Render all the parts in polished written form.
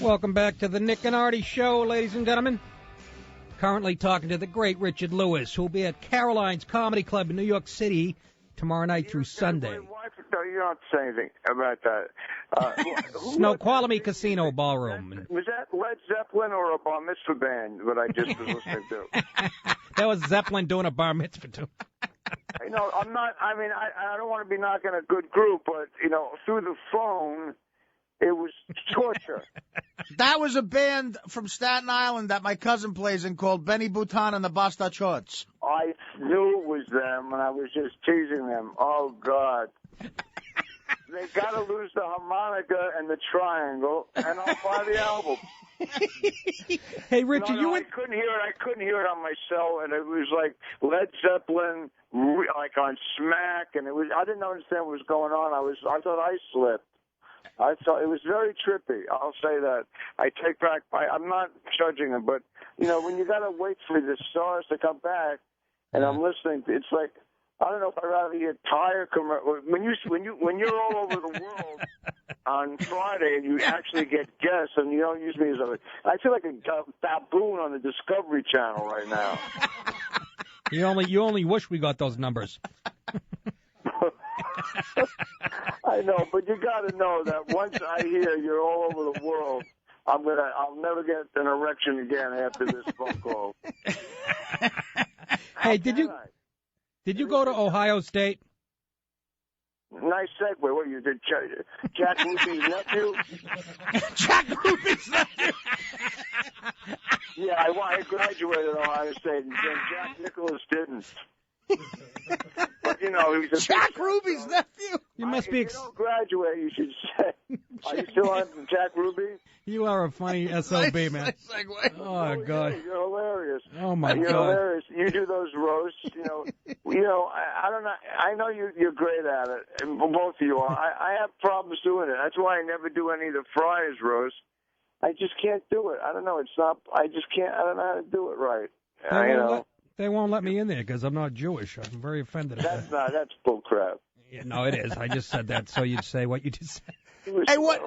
Welcome back to the Nick and Artie Show, ladies and gentlemen. Currently talking to the great Richard Lewis, who will be at Caroline's Comedy Club in New York City tomorrow night through Sunday. No, you don't say anything about that. Snoqualmie Casino Ballroom. Was that Led Zeppelin or a bar mitzvah band that I just was listening to? That was Zeppelin doing a bar mitzvah, too. I'm not, I don't want to be knocking a good group, but, through the phone, it was torture. That was a band from Staten Island that my cousin plays in called Benny Bhutan and the Basta Chots. I knew it was them, and I was just teasing them. Oh, God. They got to lose the harmonica and the triangle, and I'll buy the album. Hey, Richard, I couldn't hear it. I couldn't hear it on my cell, and it was like Led Zeppelin, like on Smack, and it was. I didn't understand what was going on. I thought I slipped. I thought it was very trippy. I'll say that. I take back. I'm not judging them, but when you got to wait for the stars to come back, and I'm listening, it's like. I don't know if I'd rather hear tire commercial. When you're all over the world on Friday and you actually get guests and you don't use me as I feel like a baboon on the Discovery Channel right now. You only wish we got those numbers. I know, but you got to know that once I hear you're all over the world, I'll never get an erection again after this phone call. Hey, Did you go to Ohio State? Nice segue. What, you did Jack Ruby's nephew? Jack Ruby's nephew? Yeah, I graduated at Ohio State, and Jack Nicholas didn't. But, he's Jack Ruby's nephew? You must be. If you don't graduate, you should say. Are you still on Jack Ruby? You are a funny SOB, man. Nice segue. Oh, God. You're hilarious. Oh, my God. You're hilarious. You do those roasts, I don't know. I know you're great at it, and both of you are. I have problems doing it. That's why I never do any of the Friars roasts. I just can't do it. I don't know. It's not. I just can't. I don't know how to do it right. They won't let me in there because I'm not Jewish. I'm very offended at that. That's bull crap. Yeah, no, it is. I just said that so you'd say what you just said. Hey, what?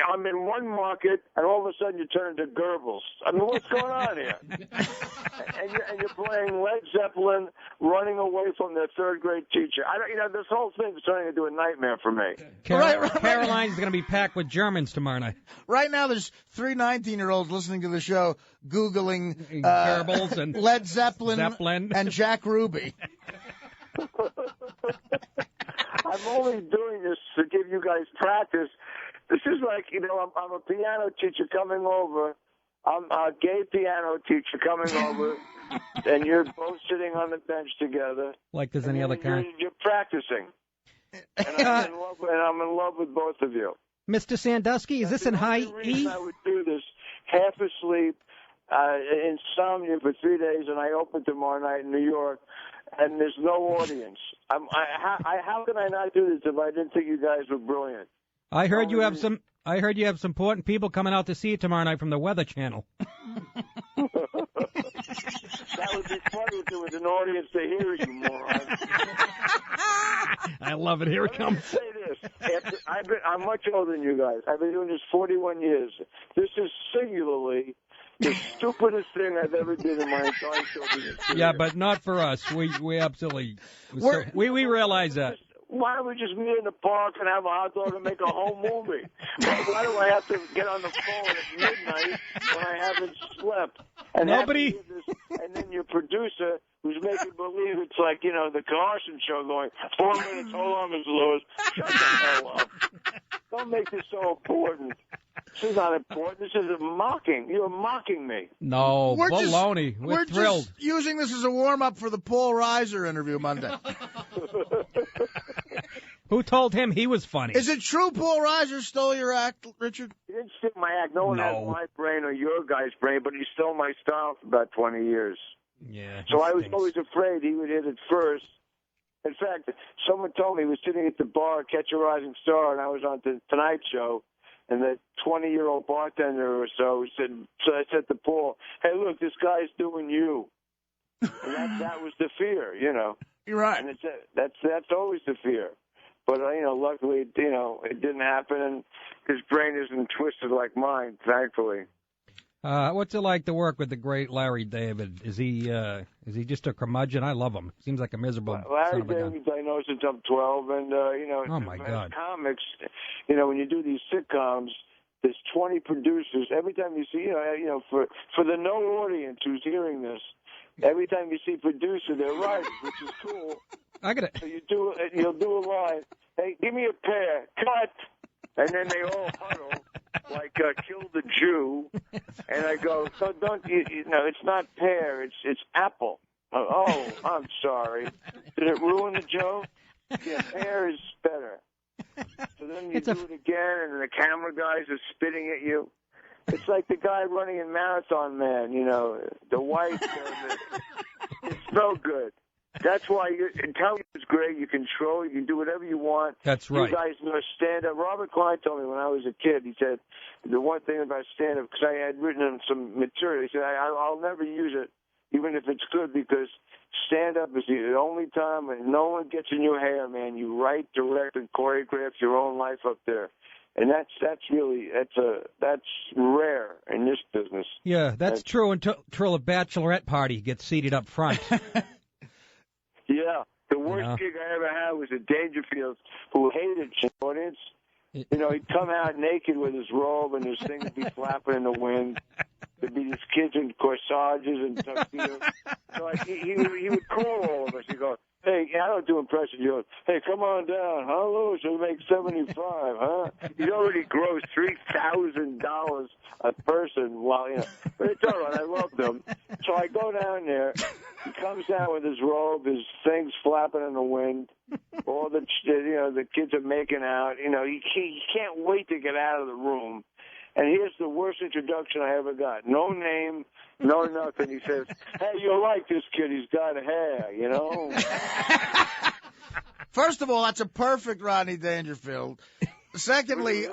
I'm in one market, and all of a sudden you turn into Goebbels. I mean, what's going on here? and you're playing Led Zeppelin, running away from their third grade teacher. This whole thing is turning into a nightmare for me. Caroline's going to be packed with Germans tomorrow night. Right now, there's 3 19-year-olds listening to the show, Googling Goebbels and Led Zeppelin and Jack Ruby. I'm only doing this to give you guys practice. This is like, I'm a piano teacher coming over. I'm a gay piano teacher coming over, and you're both sitting on the bench together. Like there's any other kind. You're practicing. And I'm in love with both of you. Mr. Sandusky, is this in high E? I would do this half asleep, insomnia for 3 days, and I open tomorrow night in New York. And there's no audience. How can I not do this if I didn't think you guys were brilliant? I heard you have some important people coming out to see you tomorrow night from the Weather Channel. That would be funny if there was an audience to hear you, moron. I love it. Here it comes. Say this. I'm much older than you guys. I've been doing this 41 years. This is singularly the stupidest thing I've ever did in my entire show business career. Yeah, but not for us. We absolutely we realize that. Why don't we just meet in the park and have a hot dog and make a whole movie? Why do I have to get on the phone at midnight when I haven't slept? And then your producer, who's making believe it's like, the Carson show going, 4 minutes, hold on, Mr. Lewis. Shut the hell up. Don't make this so important. This is not important. This is a mocking. You're mocking me. No, baloney. We're thrilled. Just using this as a warm-up for the Paul Reiser interview Monday. Who told him he was funny? Is it true Paul Reiser stole your act, Richard? He didn't steal my act. No one has my brain or your guy's brain, but he stole my style for about 20 years. Yeah. So I was always afraid he would hit it first. In fact, someone told me he was sitting at the bar, Catch a Rising Star, and I was on the Tonight Show. And the 20-year-old bartender or so said, so I said to Paul, hey, look, this guy's doing you. And that was the fear, You're right. And that's always the fear. But luckily, it didn't happen, and his brain isn't twisted like mine, thankfully. What's it like to work with the great Larry David? Is he just a curmudgeon? I love him. Seems like a miserable Larry son of a gun. David, I know since I'm 12, and Oh my God! Comics, when you do these sitcoms, there's 20 producers. Every time you see, for the no audience who's hearing this, every time you see producer, they're writers, which is cool. So you'll do a line. Hey, give me a pear. Cut. And then they all huddle like Kill the Jew. And I go, so don't it's not pear, it's apple. Oh, I'm sorry. Did it ruin the joke? Yeah, pear is better. So then you do it again, and the camera guys are spitting at you. It's like the guy running in Marathon Man, the white. It's no good. That's why television is great. You control. You can do whatever you want. That's right. You guys know stand-up. Robert Klein told me when I was a kid, he said, the one thing about stand-up, because I had written in some material, he said, I'll never use it, even if it's good, because stand-up is the only time when no one gets in your hair, man. You write, direct, and choreograph your own life up there. And that's rare in this business. Yeah, that's true until a bachelorette party gets seated up front. Yeah, the worst gig I ever had was at Dangerfield, who hated the audience. He'd come out naked with his robe and his thing would be flapping in the wind. There'd be these kids in corsages and tuxedos. So he would call all of us. He'd go, hey, I don't do impressions. He goes, hey, come on down. Huh, Lou? So we make $75, huh? He'd already grossed $3,000 a person while, But it's all right. I loved him. So I go down there. He comes down with his robe, his things flapping in the wind. All the kids are making out. He can't wait to get out of the room. And here's the worst introduction I ever got. No name, no nothing. He says, hey, you'll like this kid. He's got hair, First of all, that's a perfect Rodney Dangerfield. Secondly,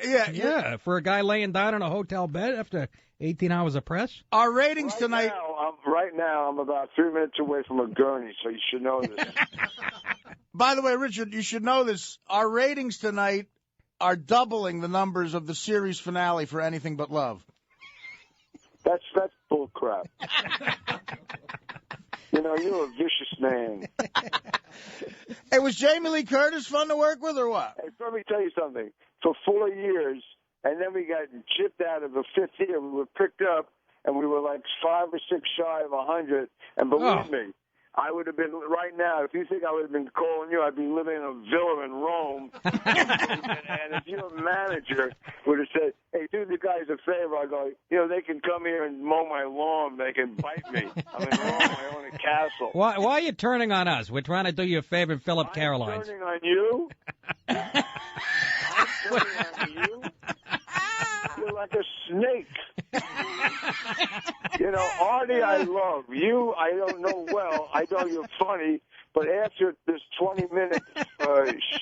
yeah, for a guy laying down in a hotel bed after 18 hours of press. Our ratings tonight. Right now, I'm about 3 minutes away from a gurney, so you should know this. By the way, Richard, you should know this. Our ratings tonight are doubling the numbers of the series finale for Anything But Love. That's bull crap. You're a vicious man. Hey, was Jamie Lee Curtis fun to work with or what? Hey, let me tell you something. For 4 years, and then we got chipped out of the fifth year. We were picked up, and we were like 5 or 6 shy of 100. And believe me, I would have been, right now, if you think I would have been calling you, I'd be living in a villa in Rome. And if your manager would have said, hey, do the guys a favor, I go, they can come here and mow my lawn. They can bite me. I'm in Rome. I own a castle. Why are you turning on us? We're trying to do you a favor and fill up Caroline's. I'm turning on you? I'm turning on you? You're like a snake. Artie, I love you. I don't know well. I know you're funny, but after this 20-minute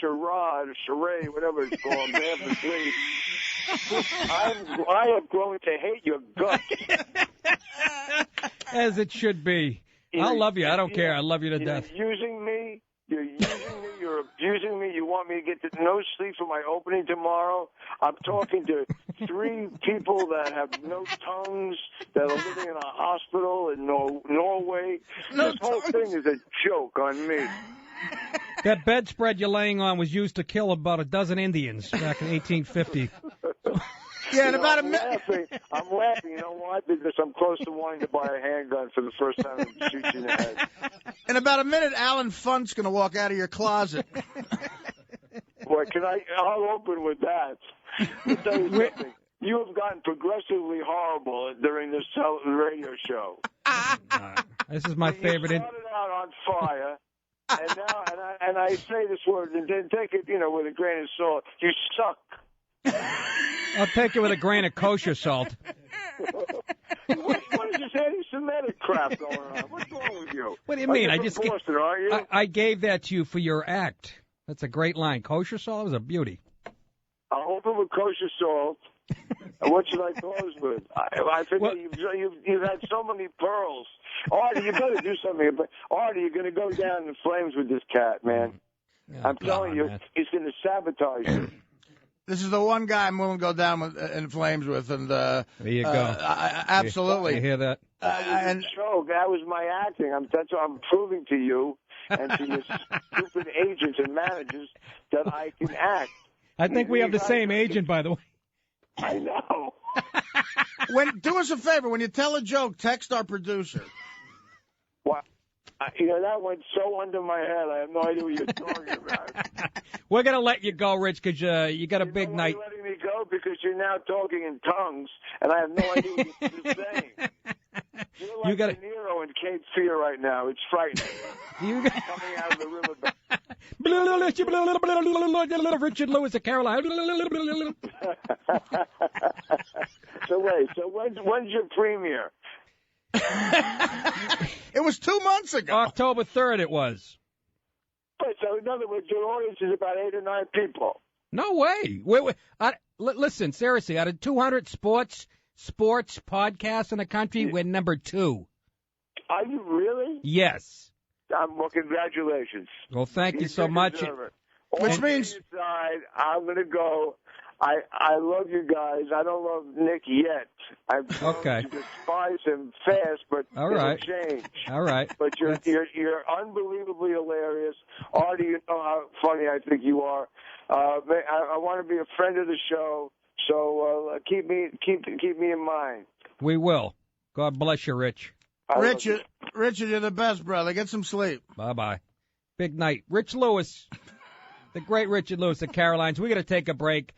charade, whatever it's called, man for sleep, I am going to hate your guts. As it should be. I'll love you. I don't care. I love you to death. You're using me. You're abusing me. You want me to get no sleep for my opening tomorrow. I'm talking to 3 people that have no tongues, that are living in a hospital in Norway. This whole thing is a joke on me. That bedspread you're laying on was used to kill about a dozen Indians back in 1850. Yeah, in about a minute. I'm laughing. You know why? Because I'm close to wanting to buy a handgun for the first time and shoot you in the head. In about a minute, Alan Funt's going to walk out of your closet. Boy, I'll open with that. I'll tell you something. You have gotten progressively horrible during this radio show. This is my favorite. You started out on fire, and now, and I say this word, and then take it, with a grain of salt. You suck. I'll take it with a grain of kosher salt. What is this anti-Semitic crap going on? What's wrong with you? What do you mean? You're from Boston, are you? I gave that to you for your act. That's a great line. Kosher salt is a beauty. I'll open with kosher salt. And what should I close with? I think you've had so many pearls. Artie, you better do something. Artie, you're going to go down in flames with this cat, man. I'm telling you, he's going to sabotage you. This is the one guy I'm willing to go down in flames with, and there you go. Absolutely. You hear that? That was my acting. That's what I'm proving to you and to your stupid agents and managers that I can act. I think we have the same agent, by the way. I know. Do us a favor. When you tell a joke, text our producer. Well, that went so under my head. I have no idea what you're talking about. We're going to let you go, Rich, because you got a big night. You're letting me go because you're now talking in tongues, and I have no idea what you're saying. You're like De Niro in Cape Fear right now. It's frightening. Coming out of the riverbed. Richard Lewis of Carolina. So when's your premiere? It was 2 months ago. October 3rd it was. So in other words, your audience is about 8 or 9 people. No way. Listen, seriously, out of 200 sports podcasts in the country, we're number 2. Are you really? Yes. Well, congratulations. Well, thank you so much. Which means I'm going to go. I love you guys. I don't love Nick yet. I'm going to despise him fast, but it'll change. All right. But you're unbelievably hilarious. Artie, you know how funny I think you are. I want to be a friend of the show, so keep me in mind. We will. God bless you, Rich. Richard, you're the best, brother. Get some sleep. Bye-bye. Big night. Rich Lewis, the great Richard Lewis of Carolines. We're going to take a break.